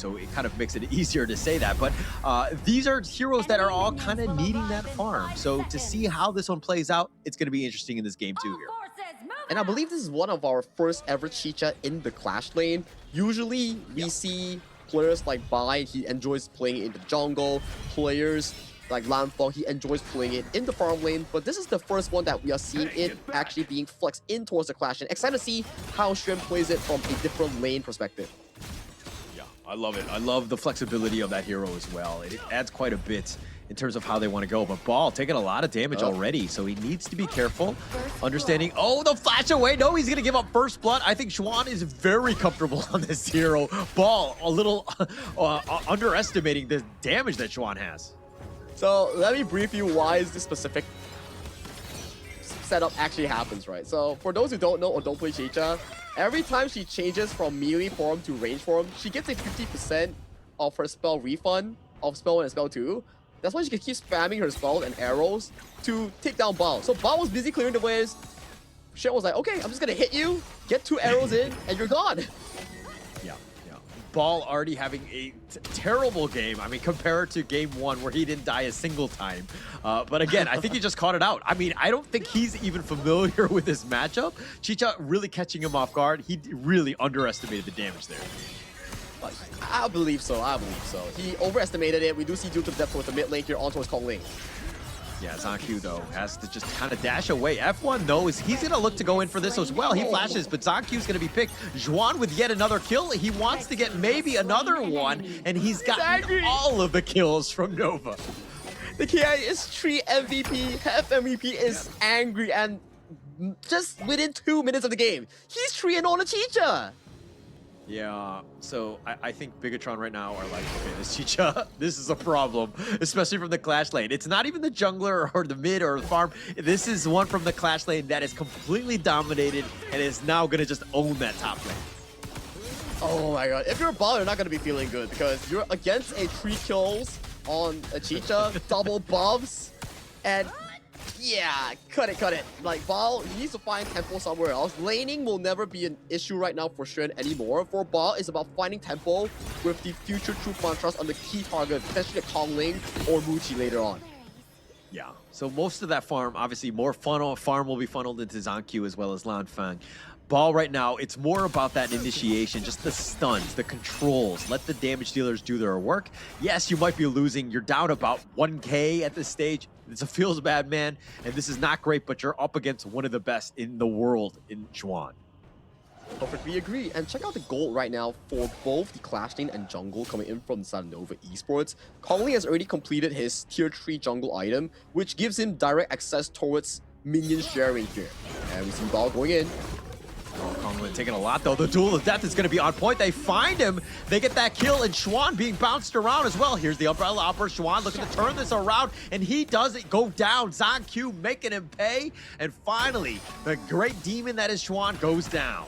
So it kind of makes it easier to say that. But these are heroes that are all kind of needing that farm. So to see how this one plays out, it's going to be interesting in this game too here. And I believe this is one of our first ever Chicha in the Clash lane. Usually we see players like Bai, he enjoys playing it in the jungle. Players like Lanfeng, he enjoys playing it in the farm lane. But this is the first one that we are seeing it actually being flexed in towards the Clash lane. Excited to see how Xuan plays it from a different lane perspective. I love it. I love the flexibility of that hero as well. It adds quite a bit in terms of how they want to go. But Ball taking a lot of damage already, so he needs to be careful. Understanding, oh, the flash away. No, he's going to give up first blood. I think Xuan is very comfortable on this hero. Ball a little underestimating the damage that Xuan has. So let me brief you why is this specific setup actually happens, right? So for those who don't know or don't play Chicha, every time she changes from melee form to range form, she gets a 50% of her spell refund of spell 1 and spell 2. That's why she can keep spamming her spells and arrows to take down Bao. So Bao was busy clearing the waves. Xuan was like, okay, I'm just gonna hit you, get 2 arrows in, and you're gone. Yeah. Ball already having a terrible game. I mean, compared to game 1 where he didn't die a single time. But again, I think he just caught it out. I mean, I don't think he's even familiar with this matchup. Chicha really catching him off guard. He really underestimated the damage there. I believe so. He overestimated it. We do see Duke of Death towards the mid lane here on towards Kong Ling. Yeah, ZhongQ though has to just kind of dash away. F1 though he's gonna look to go in for this as well. He flashes, but ZhongQ's gonna be picked. Xuan with yet another kill. He wants to get maybe another one, and he's gotten all of the kills from Nova. The KIS4 MVP, half MVP is angry, and just within 2 minutes of the game, he's 3-0 on a Chicha. Yeah, so I think Bigatron right now are like, okay, this Chicha, this is a problem, especially from the Clash lane. It's not even the jungler or the mid or the farm. This is one from the Clash lane that is completely dominated and is now going to just own that top lane. Oh my god, if you're a ball, you're not going to be feeling good because you're against a 3 kills on a Chicha, double buffs, and yeah, cut it. Like, Ball, he needs to find tempo somewhere else. Laning will never be an issue right now for Xuan anymore. For Ball, it's about finding tempo with the future true mantras on the key target, potentially Kong Ling or Muchi later on. Yeah, so most of that farm, obviously more farm will be funneled into ZhongQ as well as Lanfeng. Ball right now, it's more about that initiation, just the stuns, the controls. Let the damage dealers do their work. Yes, you might be losing. You're down about 1K at this stage. It feels bad, man. And this is not great, but you're up against one of the best in the world in Xuan. Perfectly agree. And check out the gold right now for both the Clash lane and jungle coming in from the side of Nova Esports. Kong Ling has already completed his tier 3 jungle item, which gives him direct access towards minion sharing here. And we see Ball going in. Oh, Kong Ling taking a lot though. The duel of death is going to be on point. They find him. They get that kill, and Xuan being bounced around as well. Here's the umbrella upper. Xuan looking to turn this around, and he doesn't go down. ZhongQ making him pay, and finally, the great demon that is Xuan goes down.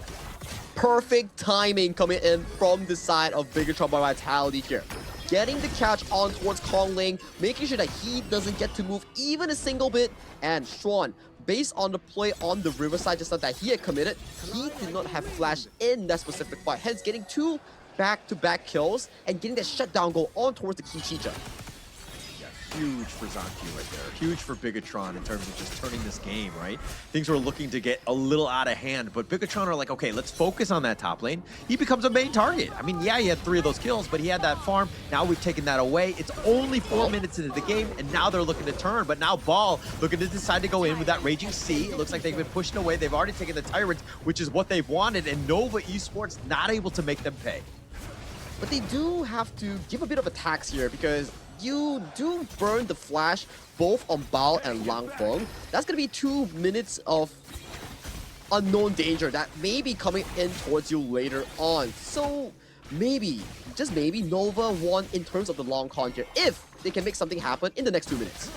Perfect timing coming in from the side of Bigatron by Vitality here. Getting the catch on towards Kong Ling, making sure that he doesn't get to move even a single bit, and Xuan, based on the play on the Riverside just that he had committed, he did not have flash in that specific fight, hence getting 2 back-to-back kills and getting that shutdown goal on towards the key Chicha. Yeah, huge for ZhongQ right there. Huge for Bigatron in terms of just turning this game, right? Things were looking to get a little out of hand, but Bigatron are like, okay, let's focus on that top lane. He becomes a main target. I mean, yeah, he had 3 of those kills, but he had that farm. Now we've taken that away. It's only 4 minutes into the game, and now they're looking to turn, but now Ball looking to decide to go in with that Raging Sea. It looks like they've been pushing away. They've already taken the Tyrants, which is what they've wanted, and Nova Esports not able to make them pay. But they do have to give a bit of a tax here because you do burn the flash both on Bao and Lanfeng. That's going to be 2 minutes of unknown danger that may be coming in towards you later on. So maybe, just maybe, Nova won in terms of the long con here if they can make something happen in the next 2 minutes.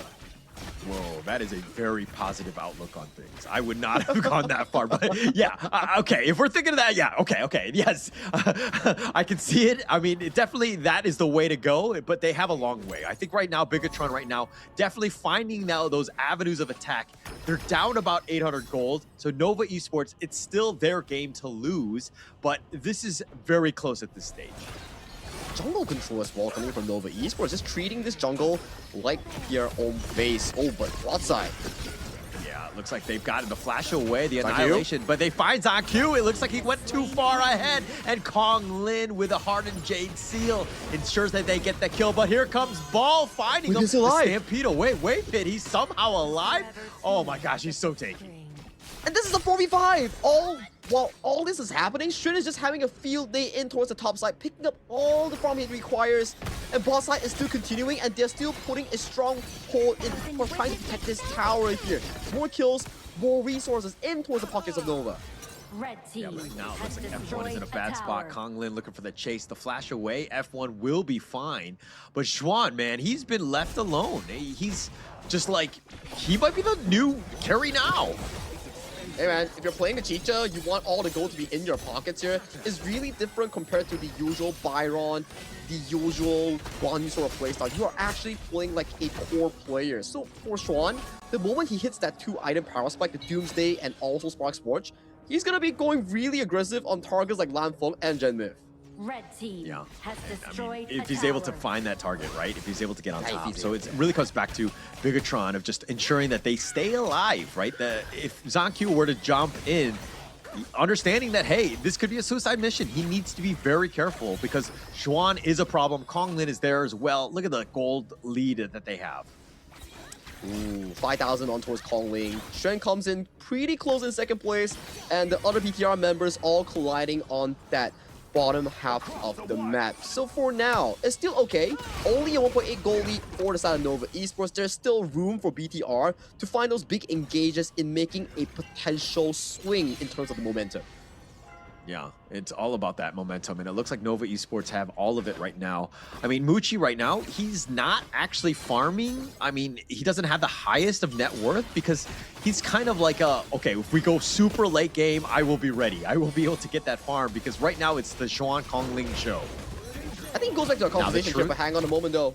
Whoa, that is a very positive outlook on things. I would not have gone that far, but yeah, okay. If we're thinking of that, yeah, okay, yes. I can see it. I mean, definitely that is the way to go, but they have a long way. I think right now, Bigatron right now, definitely finding now those avenues of attack. They're down about 800 gold, so Nova Esports, it's still their game to lose, but this is very close at this stage. jungle control as well coming from Nova Esports, just treating this jungle like their own base. Oh, but broadside. Yeah, it looks like they've gotten the flash away, the Zonkyu. annihilation, but they find ZonQ. It looks like he went too far ahead, and Kong Lin with a hardened Jade Seal ensures that they get the kill. But here comes Ball finding him. He's alive. The Stampede away. Wait, Pit, he's somehow alive. Oh my gosh, he's so tanky. And this is a 4v5. While all this is happening, Shin is just having a field day in towards the top side, picking up all the farm he requires. And bot side is still continuing, and they're still putting a strong hold in for trying to protect this tower here. More kills, more resources in towards the pockets of Nova. Red team Yeah, right now it looks like has F1 is in a destroyed bad spot. tower. Kong Lin looking for the chase, the flash away. F1 will be fine. But Xuan, man, he's been left alone. He's just like, he might be the new carry now. Hey man, if you're playing the Chicha, you want all the gold to be in your pockets here. It's really different compared to the usual Byron, the usual Guan Yu sort of playstyle. You are actually playing like a core player. So for Xuan, the moment he hits that 2-item power spike, the Doomsday and also Spark Scorch, he's gonna be going really aggressive on targets like Lan Feng and Genmith. Red team Yeah. has I destroyed mean, if a he's able to tower. find that target, right? If he's able to get on Yeah, if top. he's So able it really comes back to Bigatron of just ensuring that they stay alive, right? If ZonQ were to jump in, understanding that, hey, this could be a suicide mission, he needs to be very careful because Xuan is a problem. Kong Lin is there as well. Look at the gold lead that they have. Ooh, 5,000 on towards Kong Ling. Shen comes in pretty close in second place, and the other BTR members all colliding on that bottom half of the map. So for now, it's still okay. Only a 1.8 goal lead for the side of Nova Esports. There's still room for BTR to find those big engages in making a potential swing in terms of the momentum. Yeah, it's all about that momentum, and it looks like Nova Esports have all of it right now. I mean, Muchi right now, he's not actually farming. I mean, he doesn't have the highest of net worth because he's kind of like okay, if we go super late game, I will be ready. I will be able to get that farm because right now it's the Xuan Kong Ling show. I think it goes back to our conversation here, but hang on a moment though.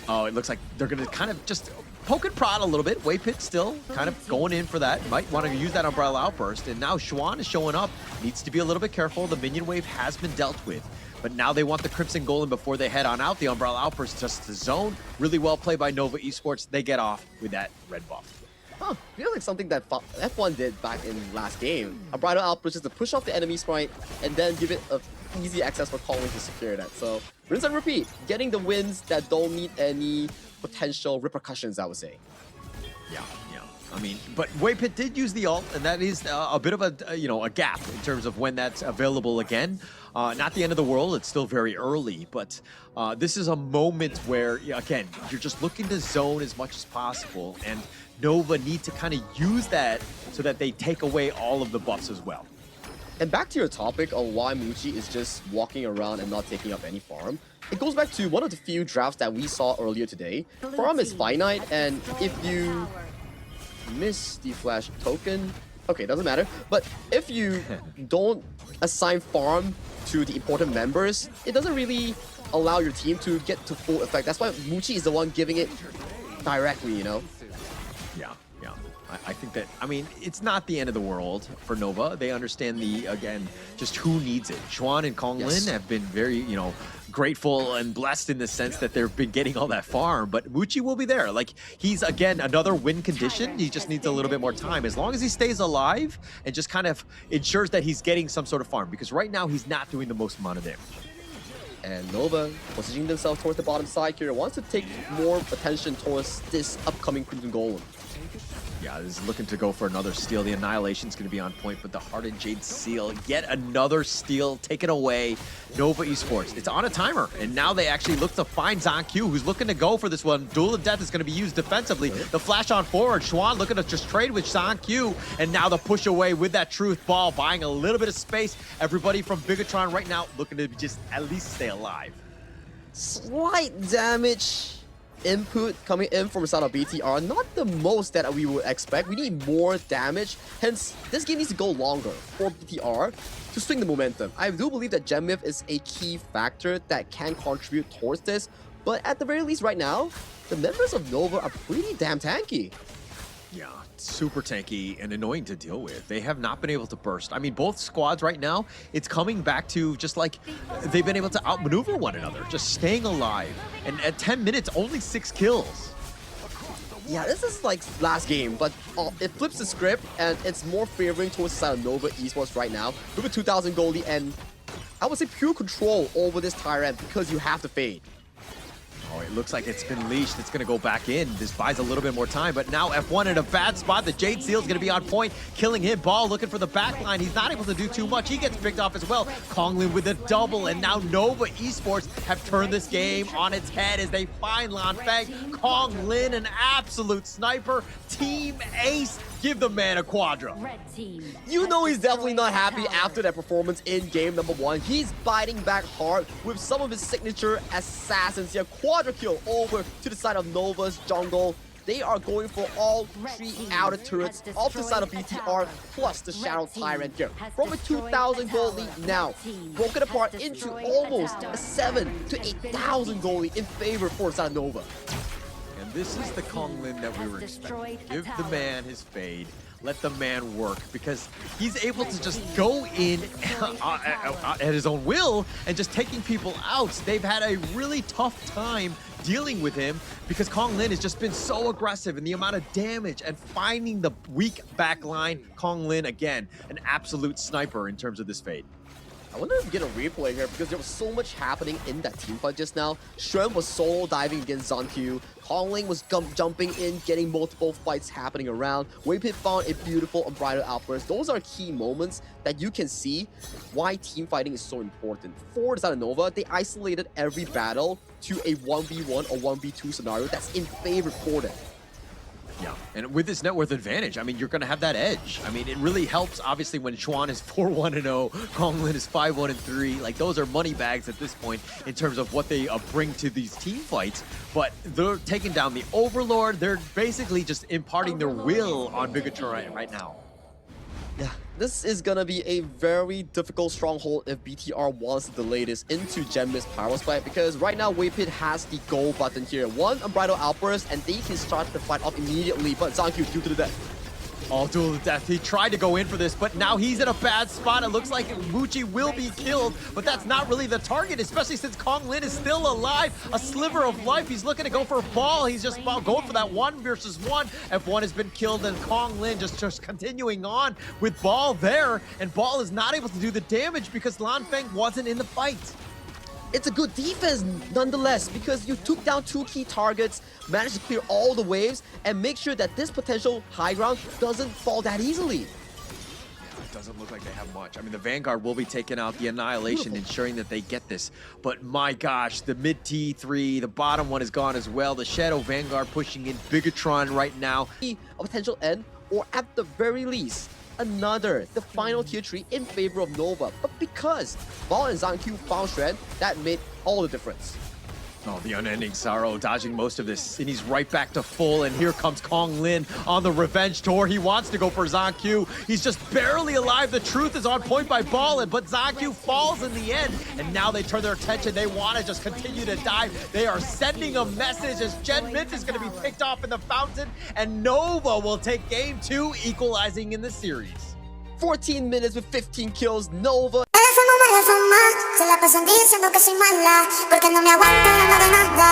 Oh, it looks like they're going to kind of just poke and prod a little bit. Waypit still kind of going in for that. Might want to use that Umbrella Outburst. And now Xuan is showing up. Needs to be a little bit careful. The minion wave has been dealt with. But now they want the Crimson Golem before they head on out. The Umbrella Outburst just the zone. Really well played by Nova Esports. They get off with that red buff. Huh, feels like something that F1 did back in last game. A Bridal Outburst just to push off the enemy sprite and then give it a easy access for Kong Ling to secure that. So rinse and repeat, getting the wins that don't need any potential repercussions, I would say. Yeah. I mean, but Waypit did use the ult, and that is a bit of a gap in terms of when that's available again. Not the end of the world. It's still very early, but this is a moment where, again, you're just looking to zone as much as possible, and Nova need to kind of use that so that they take away all of the buffs as well. And back to your topic on why Muchi is just walking around and not taking up any farm, it goes back to one of the few drafts that we saw earlier today. Farm is finite, and if you miss the flash token, okay, doesn't matter. But if you don't assign farm to the important members, it doesn't really allow your team to get to full effect. That's why Muchi is the one giving it directly, you know? Yeah. I think that, I mean, it's not the end of the world for Nova. They understand again, just who needs it. Xuan and Kong Lin have been very, grateful and blessed in the sense that they've been getting all that farm, but Muchi will be there. Like, he's, again, another win condition. He just needs a little bit more time. As long as he stays alive and just kind of ensures that he's getting some sort of farm, because right now he's not doing the most amount of damage. And Nova, positioning themselves towards the bottom side here, wants to take more attention towards this upcoming Crimson Golem. Yeah, this is looking to go for another steal. The Annihilation's going to be on point, but the Hardened Jade Seal, yet another steal taken away. Nova Esports, it's on a timer, and now they actually look to find ZonQ, who's looking to go for this one. Duel of Death is going to be used defensively. The flash on forward, Xuan looking to just trade with ZonQ, and now the push away with that Truth Ball, buying a little bit of space. Everybody from Bigatron right now looking to just at least stay alive. Slight damage input coming in from the side of BTR, not the most that we would expect. We need more damage, hence this game needs to go longer for BTR to swing the momentum. I do believe that Genmith is a key factor that can contribute towards this, but at the very least right now, the members of Nova are pretty damn tanky. Yeah, super tanky and annoying to deal with. They have not been able to burst. I mean, both squads right now, it's coming back to just like they've been able to outmaneuver one another, just staying alive. And at 10 minutes, only 6 kills. Yeah, this is like last game, but it flips the script and it's more favoring towards the side of Nova Esports right now. With a 2,000 goalie and I would say pure control over this Tyrant because you have to fade. Oh, it looks like it's been leashed. It's going to go back in. This buys a little bit more time, but now F1 in a bad spot. The Jade Seal's going to be on point, killing him. Ball looking for the back line. He's not able to do too much. He gets picked off as well. Konglin with a double, and now Nova Esports have turned this game on its head as they find Lanfeng. Konglin, an absolute sniper. Team Ace, give the man a quadra. Red team. You know he's definitely not happy after that performance in game number 1. He's biting back hard with some of his signature assassins here. Quadra kill over to the side of Nova's jungle. They are going for all 3 outer turrets off the side of BTR plus the Shadow Tyrant here. From a 2,000 goal lead now, broken apart into almost a 7 to 8,000 goal lead in favor for the side of Nova. And this is the Konglin that we were expecting. Give the man his fade. Let the man work because he's able to just go in at his own will and just taking people out. They've had a really tough time dealing with him because Konglin has just been so aggressive and the amount of damage and finding the weak back line. Konglin, again, an absolute sniper in terms of this fade. I wonder if we get a replay here because there was so much happening in that team fight just now. Shen was solo diving against Zonq. Konglin was jumping in, getting multiple fights happening around. Waypit found a beautiful unbridled outburst. Those are key moments that you can see why team fighting is so important. For the side of Nova, they isolated every battle to a 1v1 or 1v2 scenario that's in favor for them. Yeah, and with this net worth advantage, I mean, you're going to have that edge. I mean, it really helps, obviously, when Chuan is 4-1-0, Konglin is 5-1-3. Like, those are money bags at this point in terms of what they bring to these team fights. But they're taking down the Overlord. They're basically just imparting their will on Bigatron right now. Yeah, this is gonna be a very difficult stronghold if BTR wants to delay this into Genmist Power Spike because right now Waypit has the go button here. One Unbridled Outburst and they can start the fight off immediately, but Zonq due to the death. Oh, duel to death. He tried to go in for this, but now he's in a bad spot. It looks like Muji will be killed, but that's not really the target, especially since Konglin is still alive. A sliver of life. He's looking to go for a ball. He's just about going for that 1 versus 1. F1 has been killed, and Konglin just continuing on with Ball there, and Ball is not able to do the damage because Lanfeng wasn't in the fight. It's a good defense nonetheless because you took down 2 key targets, managed to clear all the waves, and make sure that this potential high ground doesn't fall that easily. It doesn't look like they have much. I mean, the Vanguard will be taking out the Annihilation, ensuring that they get this. But my gosh, the mid T3, the bottom one is gone as well. The Shadow Vanguard pushing in Bigatron right now. A potential end, or at the very least, the final tier 3 in favor of Nova. But because Ball and Zonq found strength, that made all the difference. Oh, the unending sorrow, dodging most of this, and he's right back to full, and here comes Konglin on the revenge tour. He wants to go for Zonq. He's just barely alive. The truth is on point by Ball, but Zonq falls in the end, and now they turn their attention. They want to just continue to dive. They are sending a message as Genmist is going to be picked off in the fountain, and Nova will take game 2, equalizing in the series. 14 minutes with 15 kills, Nova. Se la pasan diciendo que soy mala, porque no me aguanto, no doy nada.